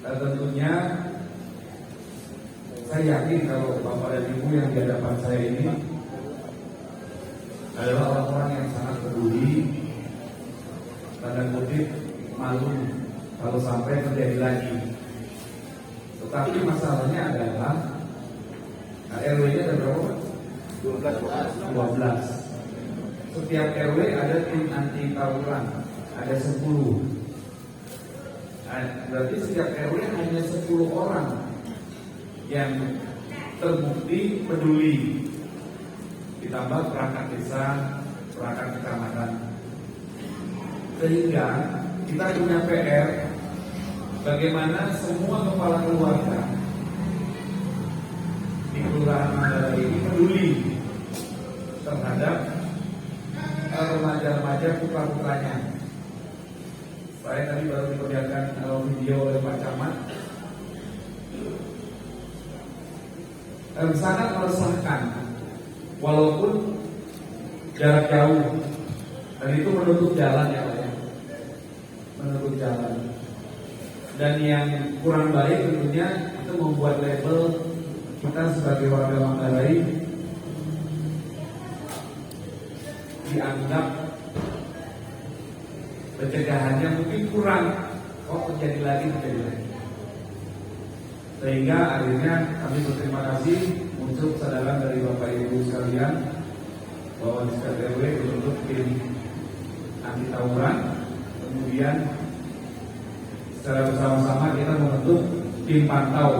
Tentunya saya yakin kalau Bapak dan Ibu yang di hadapan saya ini adalah orang-orang yang sangat peduli, tanda kutip malu kalau sampai terjadi lagi. Tetapi masalahnya adalah RW-nya ada berapa? 12. Setiap RW ada tim anti tawuran, ada 10. Berarti setiap RW hanya 10 orang yang terbukti peduli, ditambah perangkat desa, perangkat kecamatan. Sehingga kita punya PR bagaimana semua kepala keluarga di Kelurahan Manggarai ini peduli terhadap remaja-remaja putra-putranya. Saya tadi baru diperlihatkan video oleh Pak Camat. Sangat meresahkan, walaupun jarak jauh, dan itu menutup jalan ya Pak ya, menutup jalan. Dan yang kurang baik tentunya itu membuat label kita sebagai warga Manggarai dianggap pencegahannya mungkin kurang, terjadi lagi. Sehingga akhirnya kami berterima kasih muncul kesadaran dari Bapak Ibu sekalian bahwa di setiap RW dibentuk tim anti tawuran. Kemudian secara bersama-sama kita membentuk tim pantau.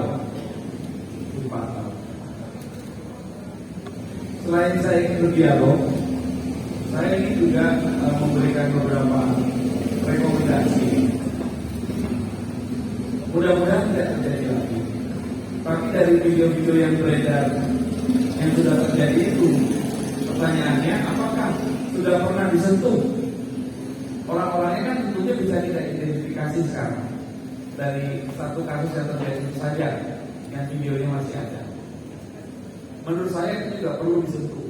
Selain saya ingin berdialog, saya ini juga memberikan beberapa rekomendasi. Mudah-mudahan tidak terjadi lagi. Tapi dari video-video yang beredar yang sudah terjadi itu, pertanyaannya apakah sudah pernah disentuh? Orang-orangnya kan tentunya bisa kita identifikasi sekarang dari satu kasus yang terjadi itu saja, yang videonya masih ada. Menurut saya itu juga perlu disentuh.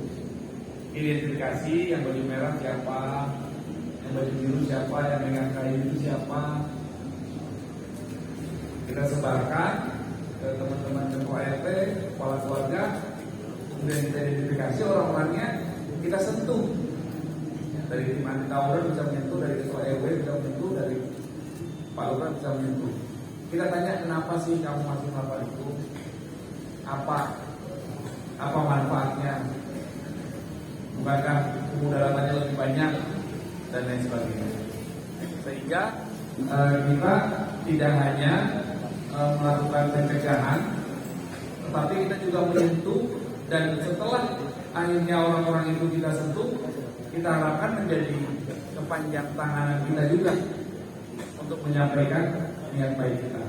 Identifikasi yang baju merah siapa, yang baju biru siapa, yang megang kayu itu siapa. Kita sebarkan ke teman-teman ketua RT, kepala keluarga, kemudian kita identifikasi orang-orangnya, kita sentuh. Dari tim anti tawuran bisa menyentuh, dari ketua RW bisa menyentuh, dari Pak Lurah bisa menyentuh. Kita tanya kenapa sih kamu masih melakukan itu? Apa manfaatnya? Bukankah kemudaratannya lebih banyak dan lain sebagainya. Sehingga kita tidak hanya melakukan pencegahan, tetapi kita juga menyentuh, dan setelah akhirnya orang-orang itu kita sentuh, kita harapkan menjadi kepanjang tanganan kita juga untuk menyampaikan niat baik kita,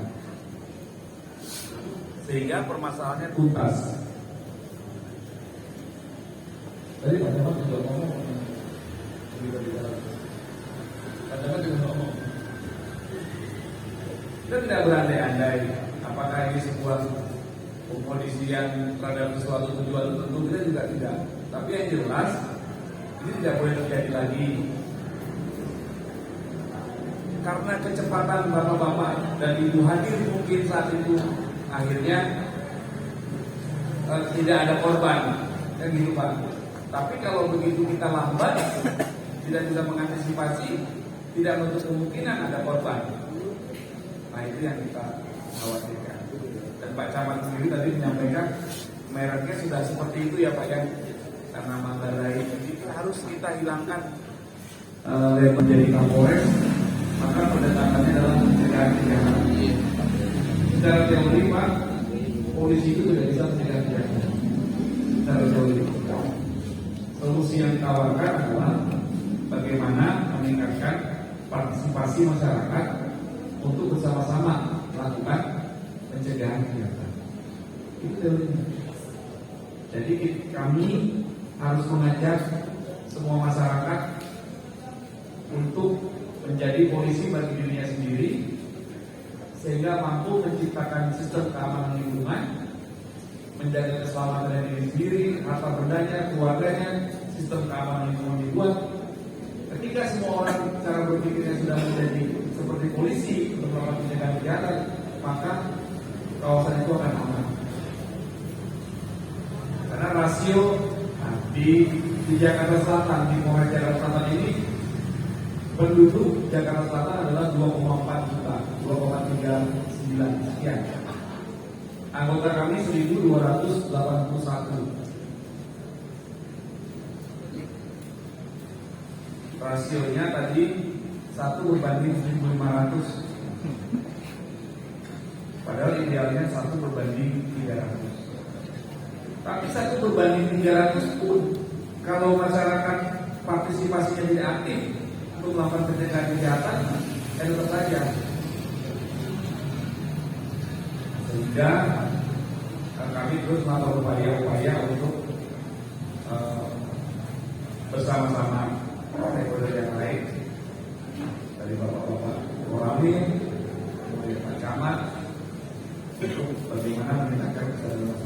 sehingga permasalahannya tuntas. Tadi Pak Camat juga ngomong, Pak Camat juga ngomong, kita tidak berandai-andai apakah ini sebuah pempolisian terhadap sesuatu tujuan tertentu, kita juga tidak. Tapi yang jelas ini tidak boleh terjadi lagi. Karena kecepatan bapak-bapak dan ibu hadir mungkin saat itu, akhirnya tidak ada korban, kan gitu Pak. Tapi kalau begitu kita lambat, tidak bisa mengantisipasi, tidak menutup kemungkinan ada korban. Nah itu yang kita khawatirkan. Dan Pak Camat sendiri tadi menyampaikan mereknya sudah seperti itu ya Pak ya, karena Manggarai jadi harus kita hilangkan menjadi Kapolres, maka pendekatannya adalah pencegahan kejahatan. Secara teori Pak, polisi itu tidak bisa mencegah kejahatan. Secara teori, solusi yang ditawarkan adalah bagaimana meningkatkan partisipasi masyarakat untuk bersama-sama melakukan pencegahan kejahatan. Itu teorinya. Jadi kami harus mengajak semua masyarakat untuk menjadi polisi bagi dirinya sendiri, sehingga mampu menciptakan sistem keamanan lingkungan, menjaga keselamatan diri sendiri, harta bendanya, keluarganya, sistem keamanan lingkungan dibuat. Ketika semua orang cara berpikirnya sudah menjadi seperti polisi untuk melakukan pencegahan kejahatan, maka kawasan itu akan aman. Karena rasio di Jakarta Selatan, di Polres Jakarta Selatan ini penduduk Jakarta Selatan adalah 2,4 juta, 2,39 sekian. Anggota kami 1.281. Rasionya tadi 1:1.500. Padahal idealnya 1:300. Tapi 1:300 pun kalau masyarakat partisipasinya tidak aktif untuk melakukan pencegahan kejahatan, tetap saja. Sehingga kami terus melakukan upaya-upaya untuk bersama-sama stakeholder yang lain, dari bapak-bapak Koramil, kemudian Pak Camat, bagaimana meningkatkan kesadaran